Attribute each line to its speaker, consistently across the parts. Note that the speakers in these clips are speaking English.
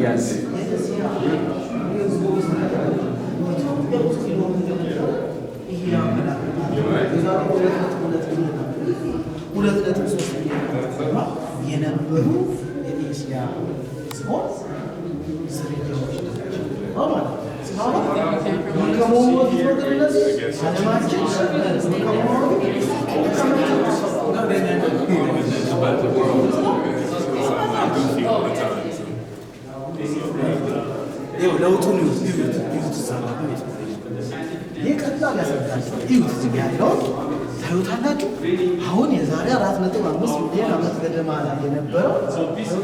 Speaker 1: Yes.
Speaker 2: About the world. I'm goofy all the time. So this is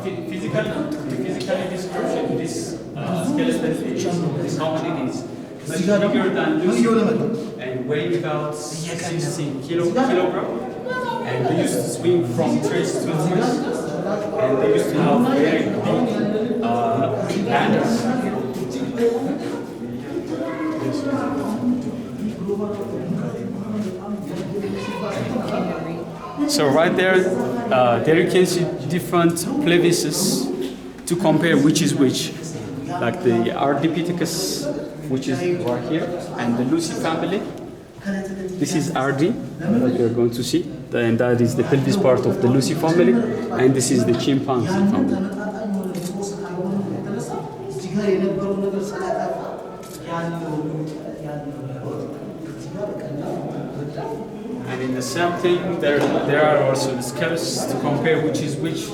Speaker 2: physically description. This skeleton is how many it is. Much bigger than Lucy and weighing about 16 kilograms. And they used to swim from trees to trees. And they used to have very big hands. So right there you can see different pelvises to compare which is which. Like the Ardipithecus, which is right here, and the Lucy family. This is RD that you're going to see, and that is the pelvis part of the Lucy family, and this is the chimpanzee family. And in the same thing, there are also the scales to compare which is which,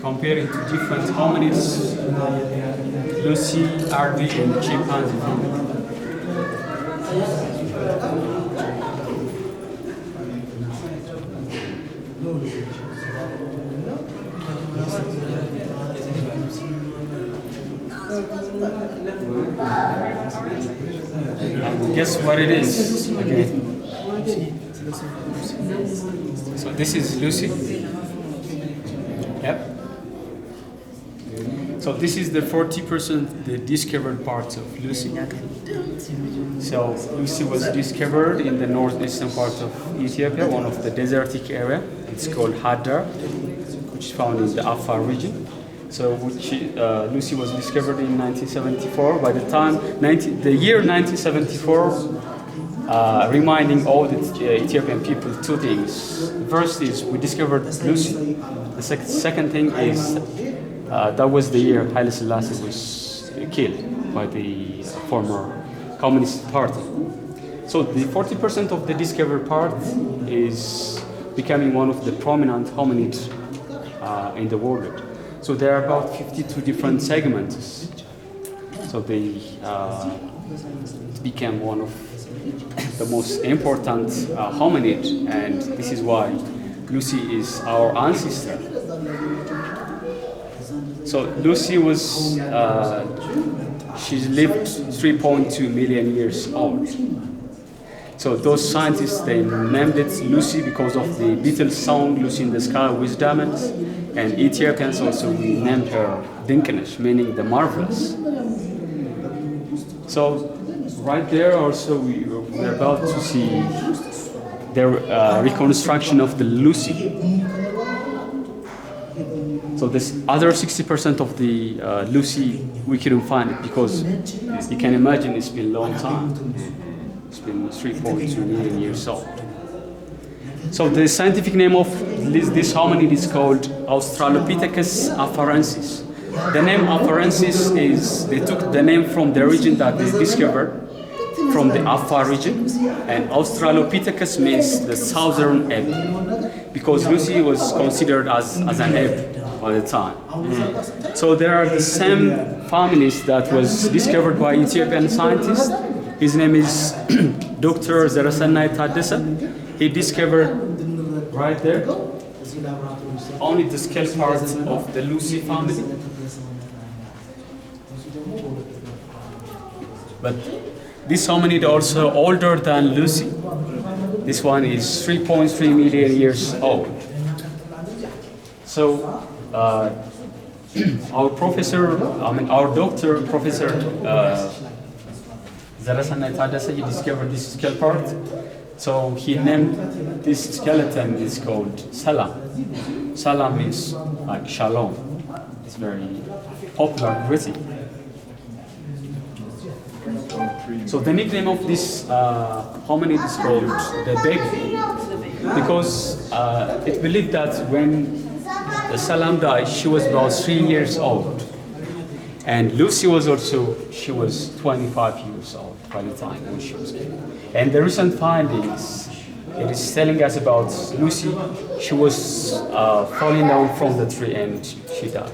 Speaker 2: comparing to different hominids, Lucy, RD, and the chimpanzee family. And guess what it is again? So this is Lucy. Yep. So this is the 40% the discovered parts of Lucy. So Lucy was discovered in the northeastern part of Ethiopia, one of the desertic area. It's called Hadar, which is found in the Afar region. So Lucy was discovered in 1974. By the time, the year 1974, reminding all the Ethiopian people two things. The first is we discovered Lucy. The second thing is that was the year Haile Selassie was killed by the former Communist Party. So the 40% of the discovered part is becoming one of the prominent hominids in the world. So there are about 52 different segments. So they became one of the most important hominid, and this is why Lucy is our ancestor. So Lucy was, she lived 3.2 million years old. So those scientists, they named it Lucy because of the Beatles song, Lucy in the Sky with Diamonds. And Ethiopians also, we named her Dinkenesh, meaning the marvelous. So right there also, we're about to see the reconstruction of the Lucy. So this other 60% of the Lucy, we couldn't find it because you can imagine it's been a long time. It's been 3.2 million years old. So the scientific name of this hominid is called Australopithecus afarensis. The name afarensis is, they took the name from the region that they discovered, from the Afar region, and Australopithecus means the southern ape, because Lucy was considered as an ape by the time. So there are the same families that was discovered by Ethiopian scientists. His name is Dr. Zarasanai Tadessa. He discovered right there only the scale part of the Lucy family. But this hominid also older than Lucy. This one is 3.3 million years old. So our doctor, Professor Zarasanai Tadessa, he discovered this scale part. So he named this skeleton is called Salam. Salam means like shalom. It's very popular in Britain. So the nickname of this hominid is called the baby, because it's believed that when Salam died, she was about 3 years old. And Lucy was 25 years old by the time when she was killed. And the recent findings, it is telling us about Lucy. She was falling down from the tree and she died.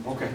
Speaker 1: Okay.